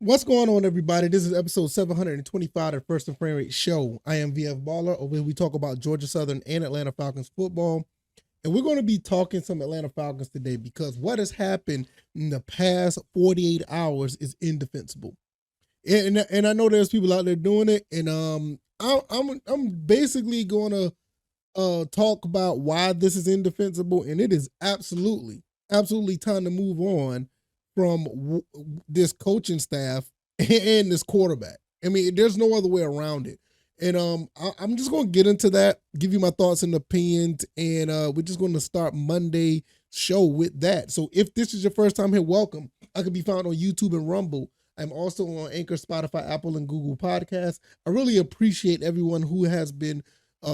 What's going on, everybody? This is episode 725 of the First and Frame Rate Show. I am VF Baller, over here we talk about Georgia Southern and Atlanta Falcons football. And we're going to be talking some Atlanta Falcons today because what has happened in the past 48 hours is indefensible. And I know there's people out there doing it, and I'm basically going to talk about why this is indefensible, and it is absolutely time to move on from this coaching staff and this quarterback. I mean, there's no other way around it. And I'm just going to get into that, give you my thoughts and opinions, and we're just going to start Monday show with that. So if this is your first time here, welcome. I can be found on YouTube and Rumble. I'm also on Anchor, Spotify, Apple, and Google Podcasts. I really appreciate everyone who has been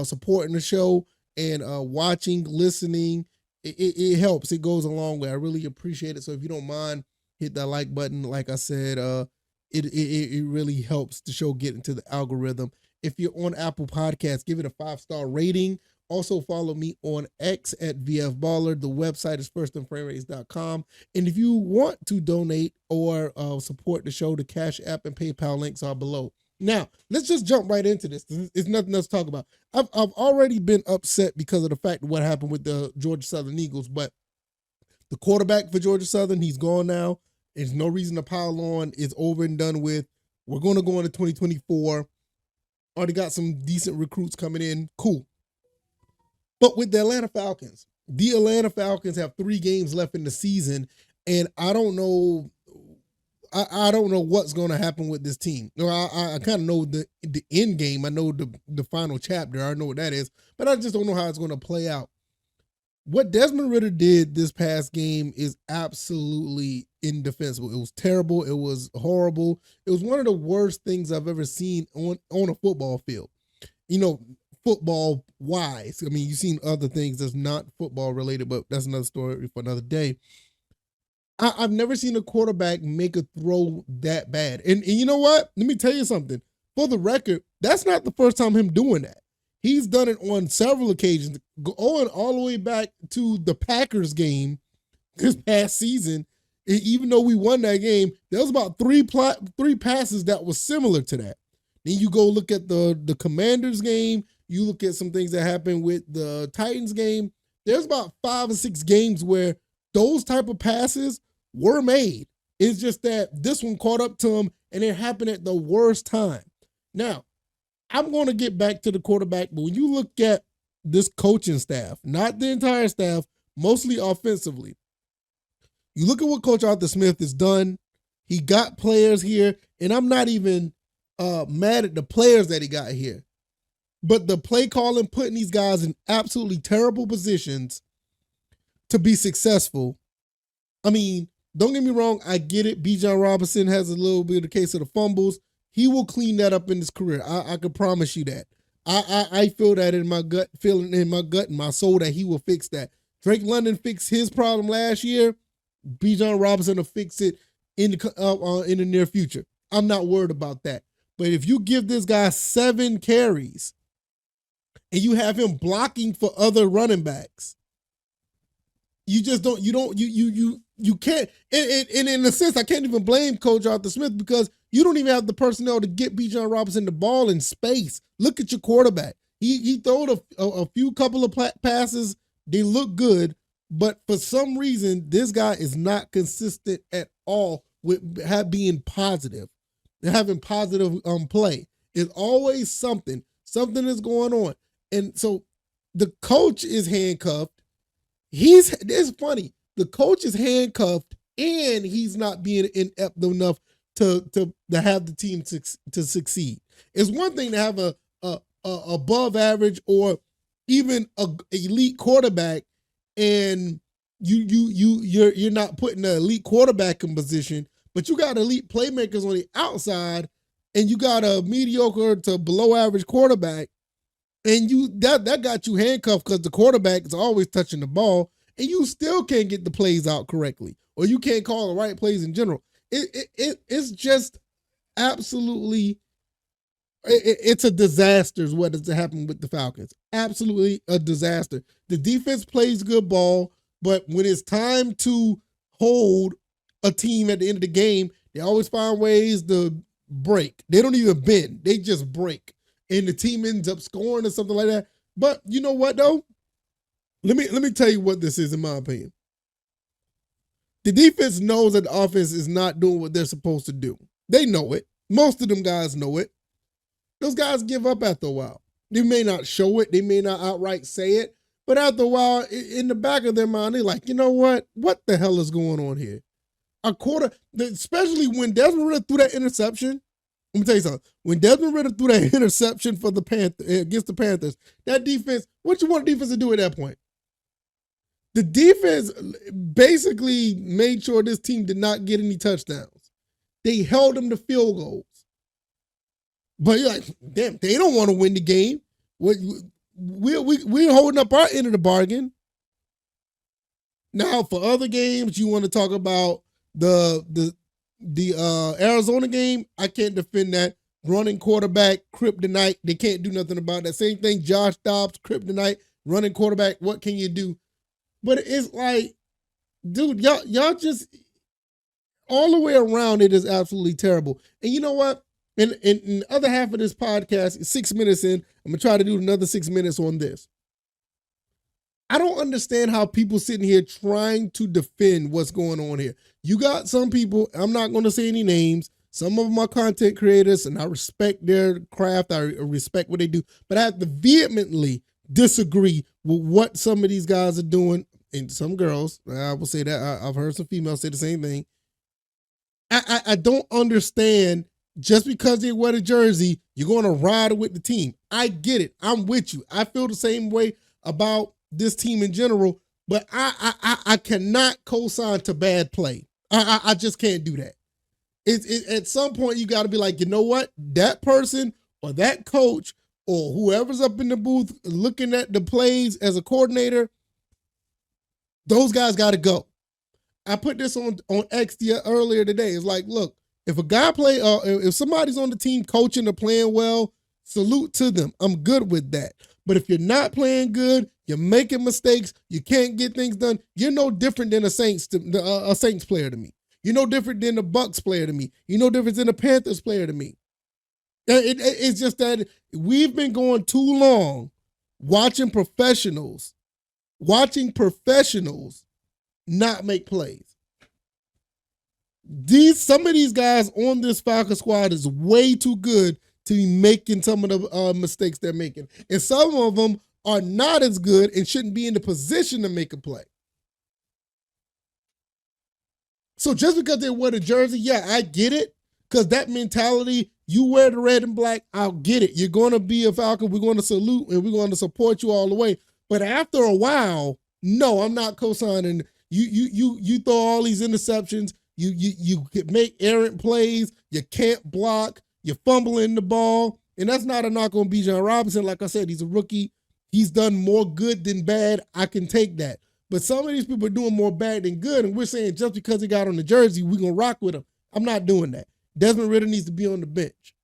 supporting the show and watching, listening. It helps. It goes a long way. I really appreciate it. So if you don't mind, hit that like button. Like I said, it really helps the show get into the algorithm. If you're on Apple Podcasts, give it a 5-star rating. Also follow me on X at VF Baller. The website is firstandframerates.com. And if you want to donate or support the show, the CashApp and PayPal links are below. Now, let's just jump right into this. It's nothing else to talk about. I've already been upset because of the fact of what happened with the Georgia Southern Eagles, but the quarterback for Georgia Southern, he's gone now. There's no reason to pile on. It's over and done with. We're going to go into 2024. Already got some decent recruits coming in. Cool. But with the Atlanta Falcons have 3 games left in the season, and I don't know what's going to happen with this team. I kind of know the end game. I know the final chapter. I know what that is, but I just don't know how it's going to play out. What Desmond Ridder did this past game is absolutely indefensible. It was terrible. It was horrible. It was one of the worst things I've ever seen on a football field. You know, football wise. I mean, you've seen other things that's not football related, but that's another story for another day. I've never seen a quarterback make a throw that bad. And you know what? Let me tell you something. For the record, that's not the first time him doing that. He's done it on several occasions, going all the way back to the Packers game this past season. Even though we won that game, there was about three passes that was similar to that. Then you go look at the Commanders game. You look at some things that happened with the Titans game. There's about 5 or 6 games where those type of passes were made. It's just that this one caught up to him, and it happened at the worst time. Now, I'm going to get back to the quarterback, but when you look at this coaching staff, not the entire staff, mostly offensively, you look at what Coach Arthur Smith has done. He got players here, and I'm not even mad at the players that he got here. But the play calling, putting these guys in absolutely terrible positions to be successful. I mean, don't get me wrong, I get it. Bijan Robinson has a little bit of the case of the fumbles. He will clean that up in his career. I can promise you that. I feel that in my gut, feeling in my gut and my soul that he will fix that. Drake London fixed his problem last year. Bijan Robinson will fix it in the near future. I'm not worried about that. But if you give this guy 7 carries and you have him blocking for other running backs, you just don't. You can't. And in a sense, I can't even blame Coach Arthur Smith because you don't even have the personnel to get Bijan Robinson the ball in space. Look at your quarterback. He throwed a few couple of passes. They look good, but for some reason, this guy is not consistent at all with being positive, having positive play. It's always something. Something is going on, and so the coach is handcuffed. It's funny. The coach is handcuffed, and he's not being inept enough to have the team to succeed. It's one thing to have a above average or even a elite quarterback, and you're not putting an elite quarterback in position, but you got elite playmakers on the outside, and you got a mediocre to below average quarterback, and that got you handcuffed because the quarterback is always touching the ball, and you still can't get the plays out correctly, or you can't call the right plays in general. It's just absolutely, it's a disaster is what has happened with the Falcons. Absolutely a disaster. The defense plays good ball, but when it's time to hold a team at the end of the game, They always find ways to break. They don't even bend. They just break. And the team ends up scoring or something like that. But you know what though? Let me tell you what this is in my opinion. The defense knows that the offense is not doing what they're supposed to do. They know it. Most of them guys know it. Those guys give up after a while. They may not show it. They may not outright say it. But after a while, in the back of their mind, they're like, you know what? What the hell is going on here? A quarter, especially when Desmond Ridder threw that interception. Let me tell you something. When Desmond Ridder threw that interception for the against the Panthers, that defense, what you want the defense to do at that point? The defense basically made sure this team did not get any touchdowns. They held them to field goals. But you're like, damn, they don't want to win the game. We're holding up our end of the bargain. Now, for other games, you want to talk about the Arizona game, I can't defend that. Running quarterback, kryptonite. They can't do nothing about that. Same thing, Josh Dobbs, kryptonite. Running quarterback, what can you do? But it's like, dude, y'all just, all the way around, it is absolutely terrible. And you know what? In the other half of this podcast, 6 minutes in, I'm going to try to do another 6 minutes on this. I don't understand how people sitting here trying to defend what's going on here. You got some people, I'm not going to say any names, some of them are content creators, and I respect their craft, I respect what they do, but I have to vehemently disagree with what some of these guys are doing, and some girls, I will say that, I've heard some females say the same thing. I don't understand, just because they wear the jersey, you're going to ride with the team. I get it. I'm with you. I feel the same way about this team in general, but I cannot co-sign to bad play. I just can't do that. At some point, you got to be like, you know what? That person or that coach or whoever's up in the booth looking at the plays as a coordinator, those guys got to go. I put this on X earlier today. It's like, look, if a guy if somebody's on the team coaching or playing well, salute to them. I'm good with that. But if you're not playing good, you're making mistakes, you can't get things done, you're no different than a Saints player to me. You're no different than a Bucks player to me. You're no different than a Panthers player to me. It's just that we've been going too long watching professionals not make plays. Some of these guys on this Falcon squad is way too good to be making some of the mistakes they're making. And some of them are not as good and shouldn't be in the position to make a play. So just because they wear the jersey, yeah, I get it. Because that mentality, you wear the red and black, I'll get it. You're going to be a Falcon. We're going to salute and we're going to support you all the way. But after a while, no, I'm not co-signing. You throw all these interceptions. You make errant plays. You can't block. You're fumbling the ball. And that's not a knock on Bijan Robinson. Like I said, he's a rookie. He's done more good than bad. I can take that. But some of these people are doing more bad than good. And we're saying just because he got on the jersey, we're going to rock with him. I'm not doing that. Desmond Ridder needs to be on the bench.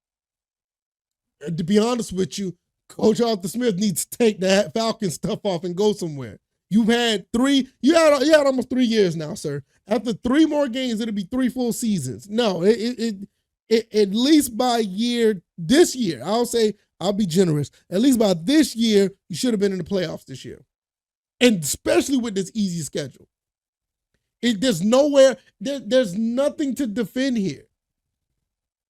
To be honest with you, Coach Arthur Smith needs to take that Falcon stuff off and go somewhere. You had almost 3 years now, sir. After 3 more games, it'll be 3 full seasons. No, at least by this year, I'll be generous. At least by this year, you should have been in the playoffs this year. And especially with this easy schedule. There's nothing to defend here.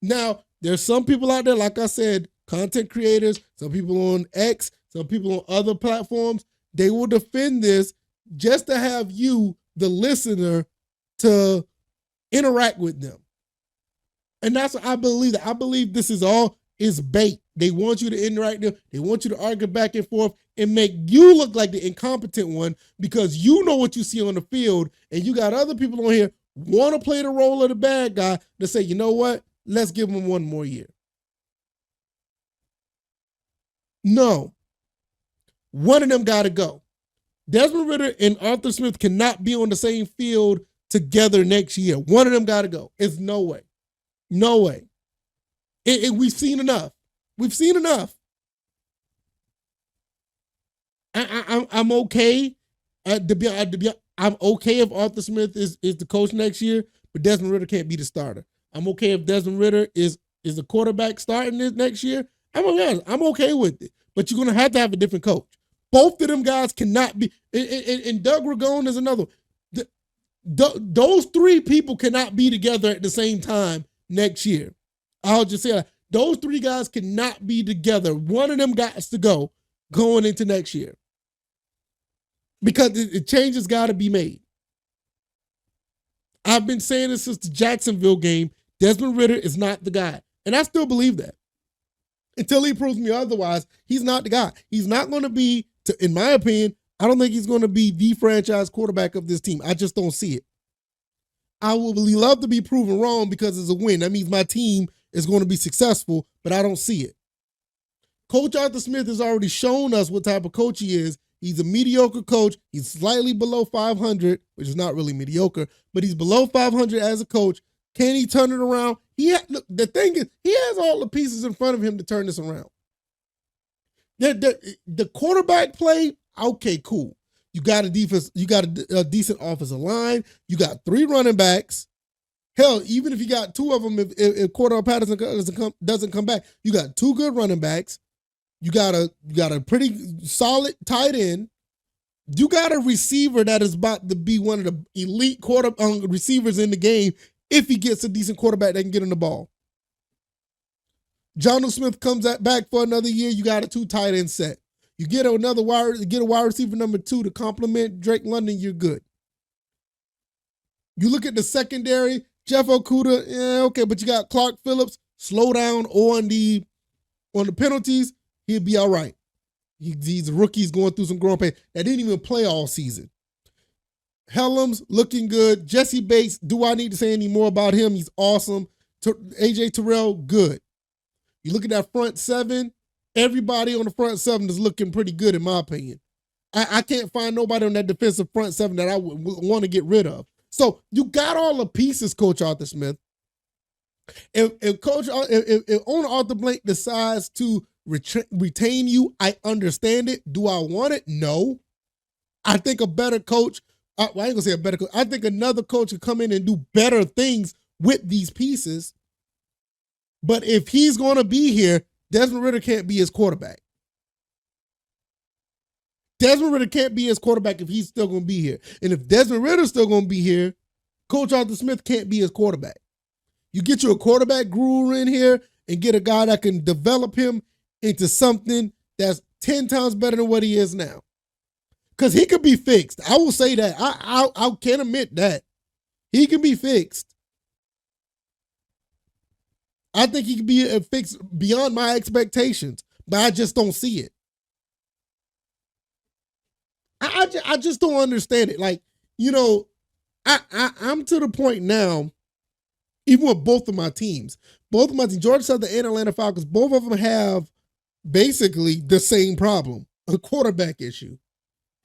Now, there's some people out there, like I said, content creators, some people on X, some people on other platforms, they will defend this just to have you, the listener, to interact with them. And that's what I believe. I believe this is bait. They want you to interact with them. They want you to argue back and forth and make you look like the incompetent one because you know what you see on the field and you got other people on here want to play the role of the bad guy to say, you know what? Let's give him 1 more year. No. One of them got to go. Desmond Ridder and Arthur Smith cannot be on the same field together next year. One of them got to go. It's no way. No way. We've seen enough. We've seen enough. I'm okay. I'm okay if Arthur Smith is the coach next year, but Desmond Ridder can't be the starter. I'm okay if Desmond Ridder is the quarterback starting this next year. I'm okay with it. But you're going to have a different coach. Both of them guys cannot be. And Doug Ragone is another. Those three people cannot be together at the same time next year. I'll just say that. Those three guys cannot be together. One of them got to go going into next year. Because changes got to be made. I've been saying this since the Jacksonville game. Desmond Ridder is not the guy. And I still believe that. Until he proves me otherwise, he's not the guy. He's not going to be, in my opinion, I don't think he's going to be the franchise quarterback of this team. I just don't see it. I would love to be proven wrong because it's a win. That means my team is going to be successful, but I don't see it. Coach Arthur Smith has already shown us what type of coach he is. He's a mediocre coach. He's slightly below 500, which is not really mediocre, but he's below 500 as a coach. Can he turn it around? Look, the thing is, he has all the pieces in front of him to turn this around. The quarterback play, okay, cool. You got a defense. You got a decent offensive line. You got 3 running backs. Hell, even if you got 2 of them, if Cordell Patterson doesn't come back, you got 2 good running backs. You got a pretty solid tight end. You got a receiver that is about to be one of the elite receivers in the game if he gets a decent quarterback that can get him the ball. Jonnu Smith comes back for another year. You got a 2 tight end set. You get a wide receiver number 2 to complement Drake London. You're good. You look at the secondary. Jeff Okudah, okay, but you got Clark Phillips. Slow down on the penalties. He'll be all right. These rookies going through some growing pains. That didn't even play all season. Helms looking good. Jesse Bates, do I need to say any more about him? He's awesome. AJ Terrell, good. You look at that front 7, everybody on the front 7 is looking pretty good in my opinion. I can't find nobody on that defensive front 7 that I would want to get rid of. So you got all the pieces, Coach Arthur Smith. If owner Arthur Blank decides to retain you, I understand it. Do I want it? No. I think a better coach, I ain't gonna say a better coach. I think another coach could come in and do better things with these pieces. But if he's gonna be here, Desmond Ridder can't be his quarterback. Desmond Ridder can't be his quarterback if he's still gonna be here. And if Desmond Ridder's still gonna be here, Coach Arthur Smith can't be his quarterback. You get you a quarterback guru in here and get a guy that can develop him into something that's 10 times better than what he is now. Because he could be fixed. I will say that. I can admit that. He can be fixed. I think he can be fixed beyond my expectations, but I just don't see it. I just don't understand it. Like, I'm to the point now, even with both of my teams, Georgia Southern and Atlanta Falcons, both of them have basically the same problem, a quarterback issue.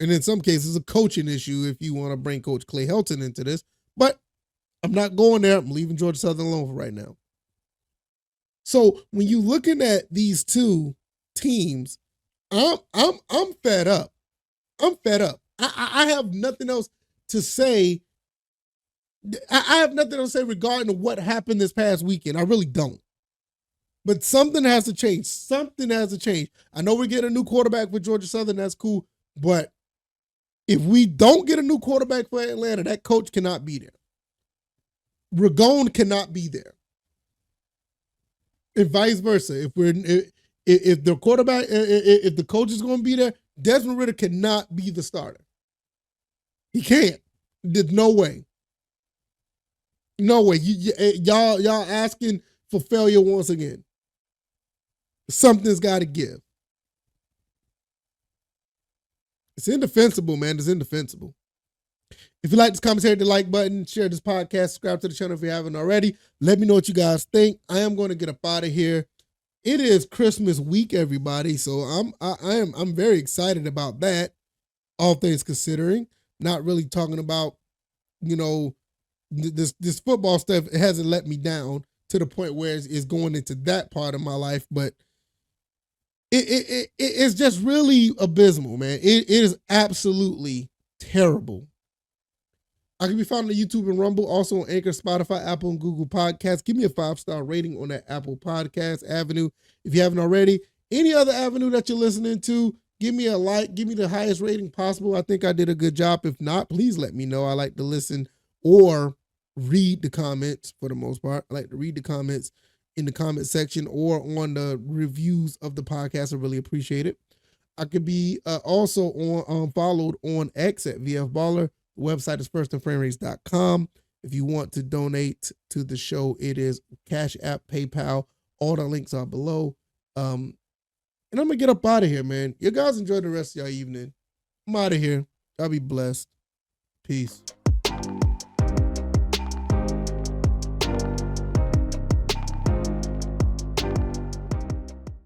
And in some cases, a coaching issue if you want to bring Coach Clay Helton into this. But I'm not going there. I'm leaving Georgia Southern alone for right now. So when you're looking at these 2 teams, I'm fed up. I'm fed up. I have nothing else to say. I have nothing else to say regarding what happened this past weekend. I really don't. But something has to change. Something has to change. I know we get a new quarterback for Georgia Southern. That's cool. But if we don't get a new quarterback for Atlanta, that coach cannot be there. Ragone cannot be there. And vice versa. If the quarterback, if the coach is going to be there, Desmond Ridder cannot be the starter. He can't. There's no way. No way. Y'all asking for failure once again. Something's got to give. It's indefensible, man. It's indefensible. If you like this commentary, hit the like button, share this podcast, subscribe to the channel if you haven't already. Let me know what you guys think. I am going to get up out of here. It is Christmas week, everybody, so I'm very excited about that. All things considering, not really talking about, this football stuff. It hasn't let me down to the point where it's going into that part of my life, but it's just really abysmal, man. It is absolutely terrible. I can be found on YouTube and Rumble, also on Anchor, Spotify, Apple, and Google Podcasts. Give me a 5-star rating on that Apple Podcast avenue if you haven't already. Any other avenue that you're listening to, give me a like, give me the highest rating possible. I think I did a good job. If not, please let me know. I like to listen or read the comments for the most part. I like to read the comments in the comment section or on the reviews of the podcast. I really appreciate it. I could be also on followed on X at VF Baller. The website is firstandframerates.com. If you want to donate to the show, it is CashApp, PayPal. All the links are below. And I'm going to get up out of here, man. You guys enjoy the rest of your evening. I'm out of here. Y'all be blessed. Peace.